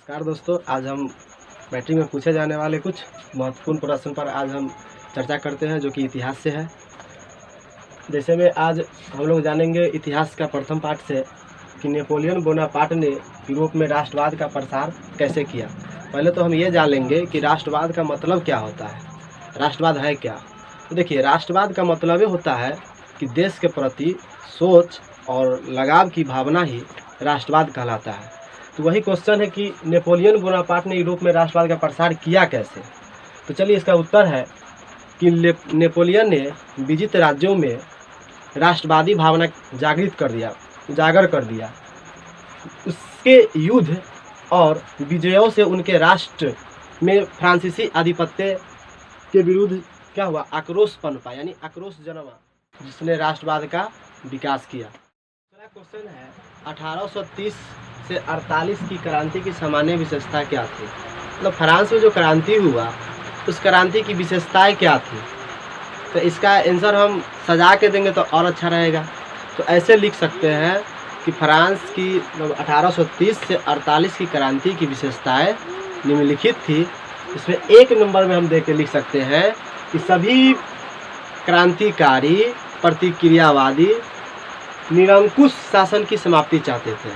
नमस्कार दोस्तों, आज हम मैट्रिक में पूछे जाने वाले कुछ महत्वपूर्ण प्रश्न पर आज हम चर्चा करते हैं जो कि इतिहास से है। जैसे में आज हम लोग जानेंगे इतिहास का प्रथम पाठ से कि नेपोलियन बोनापार्ट ने यूरोप में राष्ट्रवाद का प्रसार कैसे किया। पहले तो हम ये जान लेंगे कि राष्ट्रवाद का मतलब क्या होता है, राष्ट्रवाद है क्या। तो देखिए, राष्ट्रवाद का मतलब ये होता है कि देश के प्रति सोच और लगाव की भावना ही राष्ट्रवाद कहलाता है। तो वही क्वेश्चन है कि नेपोलियन बोनापार्ट ने यूरोप में राष्ट्रवाद का प्रसार किया कैसे। तो चलिए, इसका उत्तर है कि नेपोलियन ने विजित राज्यों में राष्ट्रवादी भावना उजागर कर दिया। उसके युद्ध और विजयों से उनके राष्ट्र में फ्रांसीसी आधिपत्य के विरुद्ध क्या हुआ, आक्रोश पनपा, यानी आक्रोश जन्मा, जिसने राष्ट्रवाद का विकास किया। दूसरा क्वेश्चन है 1830 से 48 की क्रांति की सामान्य विशेषता क्या थी। मतलब फ्रांस में जो क्रांति हुआ उस क्रांति की विशेषताएं क्या थी। तो इसका आंसर हम सजा के देंगे तो और अच्छा रहेगा। तो ऐसे लिख सकते हैं कि फ्रांस की 1830 से 48 की क्रांति की विशेषताएं निम्नलिखित थी। इसमें एक नंबर में हम देख के लिख सकते हैं कि सभी क्रांतिकारी प्रतिक्रियावादी निरंकुश शासन की समाप्ति चाहते थे।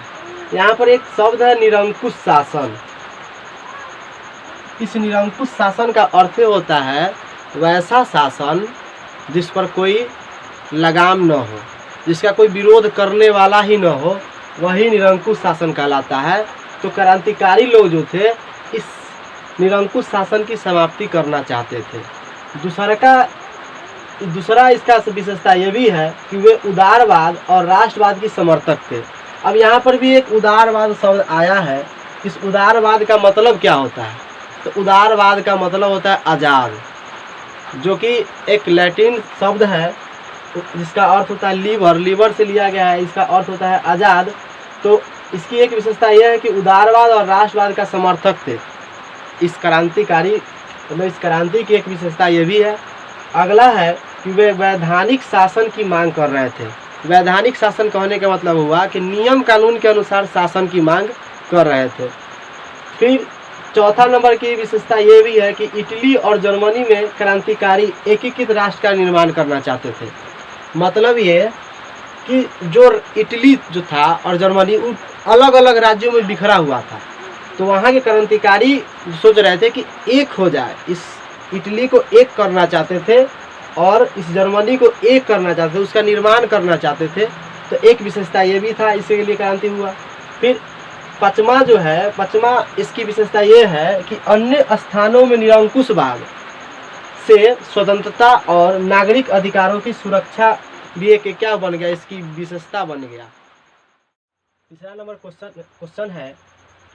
यहाँ पर एक शब्द है निरंकुश शासन। इस निरंकुश शासन का अर्थ होता है वैसा शासन जिस पर कोई लगाम न हो, जिसका कोई विरोध करने वाला ही न हो, वही निरंकुश शासन कहलाता है। तो क्रांतिकारी लोग जो थे इस निरंकुश शासन की समाप्ति करना चाहते थे। दूसरा इसका विशेषता ये भी है कि वे उदारवाद और राष्ट्रवाद की समर्थक थे। अब यहाँ पर भी एक उदारवाद शब्द आया है। इस उदारवाद का मतलब क्या होता है। तो उदारवाद का मतलब होता है आज़ाद, जो कि एक लैटिन शब्द है जिसका अर्थ होता है लीवर से लिया गया है। इसका अर्थ होता है आज़ाद। तो इसकी एक विशेषता यह है कि उदारवाद और राष्ट्रवाद का समर्थक थे इस क्रांतिकारी, मतलब इस क्रांति की एक विशेषता ये भी है। अगला है कि वे वैधानिक शासन की मांग कर रहे थे। वैधानिक शासन कहने का मतलब हुआ कि नियम कानून के अनुसार शासन की मांग कर रहे थे। फिर चौथा नंबर की विशेषता ये भी है कि इटली और जर्मनी में क्रांतिकारी एकीकृत राष्ट्र का निर्माण करना चाहते थे। मतलब ये कि जो इटली जो था और जर्मनी उन अलग अलग राज्यों में बिखरा हुआ था, तो वहाँ के क्रांतिकारी सोच रहे थे कि एक हो जाए। इस इटली को एक करना चाहते थे और इस जर्मनी को एक करना चाहते थे, उसका निर्माण करना चाहते थे। तो एक विशेषता ये भी था, इसके लिए क्रांति हुआ। फिर पाँचवा इसकी विशेषता ये है कि अन्य स्थानों में निरंकुशवाद से स्वतंत्रता और नागरिक अधिकारों की सुरक्षा भी एक क्या बन गया, इसकी विशेषता बन गया। तीसरा नंबर क्वेश्चन है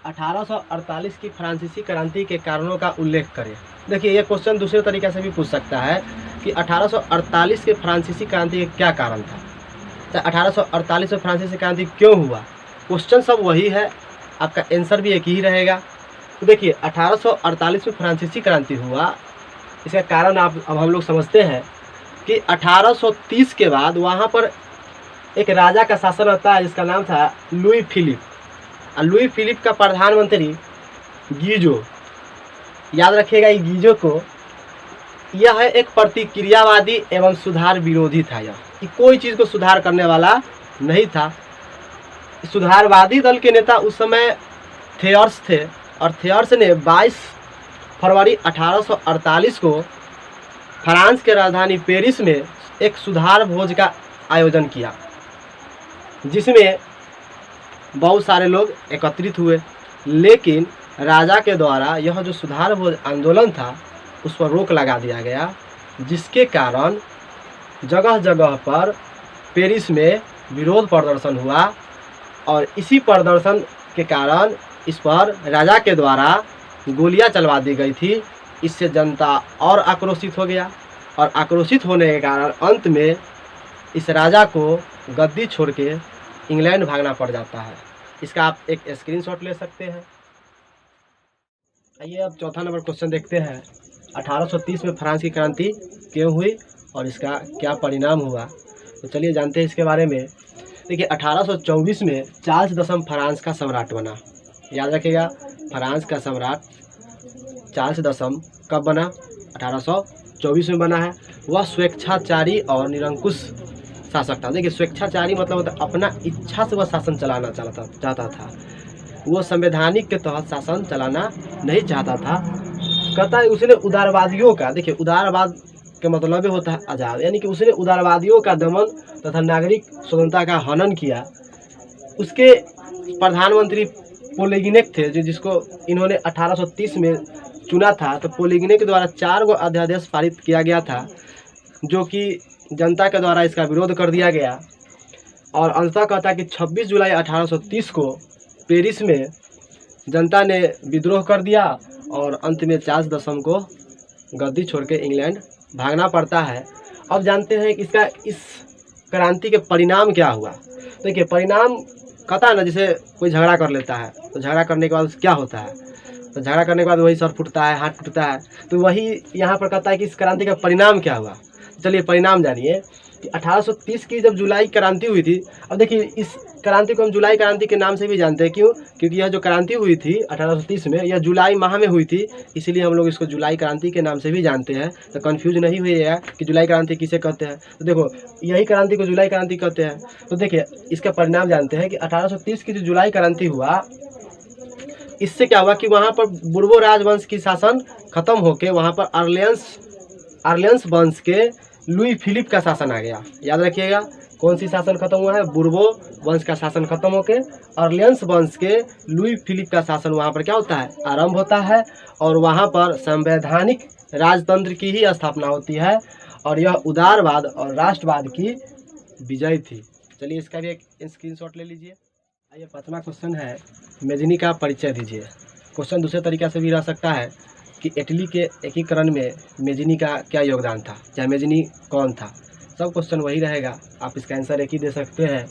1848 की फ्रांसीसी क्रांति के कारणों का उल्लेख करें। देखिए, ये क्वेश्चन दूसरे तरीके से भी पूछ सकता है कि 1848 के फ्रांसीसी क्रांति का क्या कारण था। तो 1848 में फ्रांसीसी क्रांति क्यों हुआ, क्वेश्चन सब वही है, आपका आंसर भी एक ही रहेगा। तो देखिए, 1848 में फ्रांसीसी क्रांति हुआ, इसका कारण अब हम लोग समझते हैं कि 1830 के बाद वहाँ पर एक राजा का शासन होता है जिसका नाम था लुई फिलिप। लुई फिलिप का प्रधानमंत्री गीजो, याद रखिएगा ये गीजो को, यह एक प्रतिक्रियावादी एवं सुधार विरोधी था। यह कोई चीज़ को सुधार करने वाला नहीं था। सुधारवादी दल के नेता उस समय थेयर्स थे और थेयर्स ने 22 फरवरी 1848 को फ्रांस के राजधानी पेरिस में एक सुधार भोज का आयोजन किया, जिसमें बहुत सारे लोग एकत्रित हुए। लेकिन राजा के द्वारा यह जो सुधार भोज आंदोलन था उस पर रोक लगा दिया गया, जिसके कारण जगह जगह पर पेरिस में विरोध प्रदर्शन हुआ और इसी प्रदर्शन के कारण इस पर राजा के द्वारा गोलियां चलवा दी गई थी। इससे जनता और आक्रोशित हो गया और आक्रोशित होने के कारण अंत में इस राजा को गद्दी छोड़ के इंग्लैंड भागना पड़ जाता है। इसका आप एक स्क्रीनशॉट ले सकते हैं। आइए अब चौथा नंबर क्वेश्चन देखते हैं। 1830 में फ्रांस की क्रांति क्यों हुई और इसका क्या परिणाम हुआ। तो चलिए जानते हैं इसके बारे में। देखिए 1824 में चार्ल्स दशम फ्रांस का सम्राट बना। याद रखिएगा फ्रांस का सम्राट चार्ल्स दशम कब बना? 1824 में बना है। वह स्वेच्छाचारी और निरंकुश शासक था। देखिए, स्वेच्छाचारी मतलब होता है अपना इच्छा से वह शासन चलाना चाहता था। वो संवैधानिक के तहत शासन चलाना नहीं चाहता था। कहता है उसने उदारवादियों का, देखिए उदारवाद के मतलब होता है आज़ाद, यानी कि उसने उदारवादियों का दमन तथा नागरिक स्वतंत्रता का हनन किया। उसके प्रधानमंत्री पोलिगनेक थे, जिसको इन्होंने 1830 में चुना था। तो पोलिगनेक के द्वारा 4 गो अध्यादेश पारित किया गया था, जो कि जनता के द्वारा इसका विरोध कर दिया गया। और अंततः कहता है कि 26 जुलाई 1830 को पेरिस में जनता ने विद्रोह कर दिया और अंत में चार्ल्स दशम को गद्दी छोड़ के इंग्लैंड भागना पड़ता है। अब जानते हैं कि इस क्रांति के परिणाम क्या हुआ। देखिए, परिणाम कहता है ना, जैसे कोई झगड़ा कर लेता है तो झगड़ा करने के बाद क्या होता है, तो झगड़ा करने के बाद वही सर फूटता है, हाथ टूटता है। तो वही यहाँ पर कहता है कि इस क्रांति का परिणाम क्या हुआ। चलिए परिणाम जानिए कि 1830 की जब जुलाई क्रांति हुई थी। अब देखिए, इस क्रांति को हम जुलाई क्रांति के नाम से भी जानते हैं। क्यों? क्योंकि यह जो क्रांति हुई थी 1830 में, यह जुलाई माह में हुई थी, इसीलिए हम लोग इसको जुलाई क्रांति के नाम से भी जानते हैं। तो कन्फ्यूज नहीं हुइएगा कि जुलाई क्रांति किसे कहते हैं। तो देखो, यही क्रांति को जुलाई क्रांति कहते हैं। तो देखिए, इसका परिणाम जानते हैं कि 1830 की जो जुलाई क्रांति हुआ, इससे क्या हुआ कि वहाँ पर बुर्बो राजवंश की शासन खत्म होकर वहाँ पर आर्लियंस वंश के लुई फिलिप का शासन आ गया। याद रखिएगा, कौन सी शासन खत्म हुआ है? बुर्बो वंश का शासन खत्म होकर आर्लियंस वंश के लुई फिलिप का शासन वहाँ पर क्या होता है? आरंभ होता है। और वहाँ पर संवैधानिक राजतंत्र की ही स्थापना होती है और यह उदारवाद और राष्ट्रवाद की विजय थी। चलिए इसका भी एक स्क्रीनशॉट ले लीजिए। आइए, 5वां क्वेश्चन है, मेजनी का परिचय दीजिए। क्वेश्चन दूसरे तरीके से भी रह सकता है कि इटली के एकीकरण में मेजनी का क्या योगदान था, या मेजनी कौन था। सब क्वेश्चन वही रहेगा, आप इसका आंसर एक ही दे सकते हैं।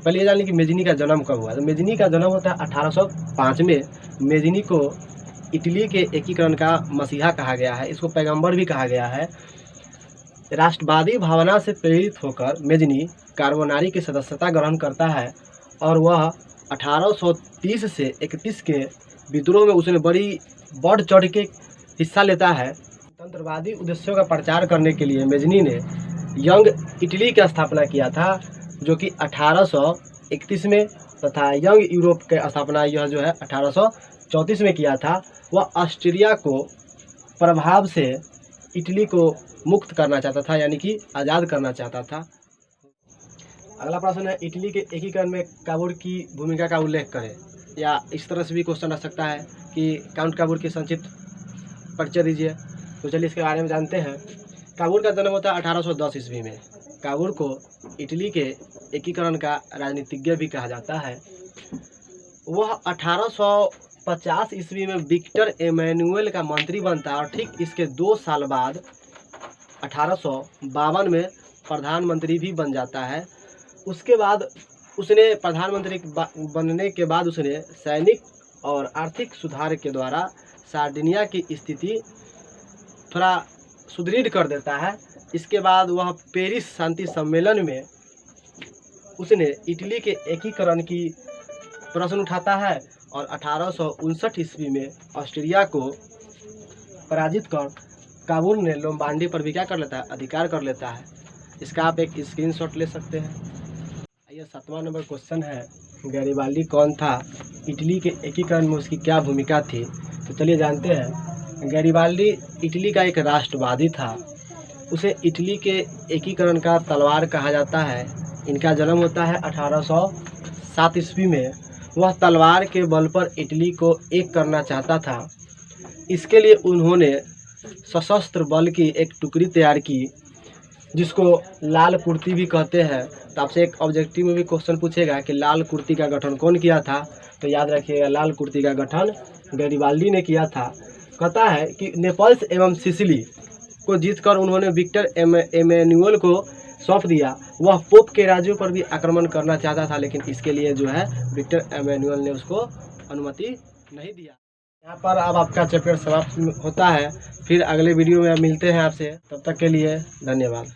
पहले ये जान लीजिए कि मेजनी का जन्म कब हुआ। तो मेजनी का जन्म होता है 1805 में। मेजनी को इटली के एकीकरण का मसीहा कहा गया है, इसको पैगंबर भी कहा गया है। राष्ट्रवादी भावना से प्रेरित होकर मेजनी कार्बोनारी की सदस्यता ग्रहण करता है और वह 1830 से 31 के विद्रोह में उसने बढ़ चढ़ के हिस्सा लेता है। तंत्रवादी उद्देश्यों का प्रचार करने के लिए मेजनी ने यंग इटली की स्थापना किया था, जो कि 1831 में, तथा यंग यूरोप की स्थापना यह जो है 1834 में किया था। वह ऑस्ट्रिया को प्रभाव से इटली को मुक्त करना चाहता था, यानी कि आज़ाद करना चाहता था। अगला प्रश्न है, इटली के एकीकरण में काबूल की भूमिका का उल्लेख करें। या इस तरह से भी क्वेश्चन रह सकता है कि काउंट काबूल की संक्षिप्त परिचय दीजिए। तो चलिए इसके बारे में जानते हैं। काबूल का जन्म होता है 1810 ईस्वी में। काबूल को इटली के एकीकरण का राजनीतिज्ञ भी कहा जाता है। वह 1850 ईस्वी में विक्टर एमैनुअल का मंत्री बनता है और ठीक इसके 2 साल बाद 1852 में प्रधानमंत्री भी बन जाता है। उसके बाद उसने प्रधानमंत्री बनने के बाद उसने सैनिक और आर्थिक सुधार के द्वारा सार्डिनिया की स्थिति थोड़ा सुदृढ़ कर देता है। इसके बाद वह पेरिस शांति सम्मेलन में उसने इटली के एकीकरण की प्रश्न उठाता है और 1859 ईस्वी में ऑस्ट्रिया को पराजित कर काबूल ने लोम्बार्डी पर भी क्या कर लेता है? अधिकार कर लेता है। इसका आप एक स्क्रीनशॉट ले सकते हैं। आइए, 7वां नंबर क्वेश्चन है, गैरिबाल्डी कौन था? इटली के एकीकरण में उसकी क्या भूमिका थी? तो चलिए जानते हैं। गैरिबाल्डी इटली का एक राष्ट्रवादी था। उसे इटली के एकीकरण का तलवार कहा जाता है। इनका जन्म होता है 1807 ईस्वी में। वह तलवार के बल पर इटली को एक करना चाहता था। इसके लिए उन्होंने सशस्त्र बल की एक टुकड़ी तैयार की, जिसको लाल कुर्ती भी कहते हैं। तो आपसे एक ऑब्जेक्टिव में भी क्वेश्चन पूछेगा कि लाल कुर्ती का गठन कौन किया था। तो याद रखिएगा, लाल कुर्ती का गठन गैरिबाल्डी ने किया था। कहता है कि नेपल्स एवं सिसिली को जीतकर उन्होंने विक्टर एमैनुअल को सौंप दिया। वह पोप के राज्यों पर भी आक्रमण करना चाहता था, लेकिन इसके लिए जो है विक्टर एमैनुअल ने उसको अनुमति नहीं दिया। यहाँ पर अब आपका चैप्टर समाप्त होता है। फिर अगले वीडियो में मिलते हैं आपसे। तब तक के लिए धन्यवाद।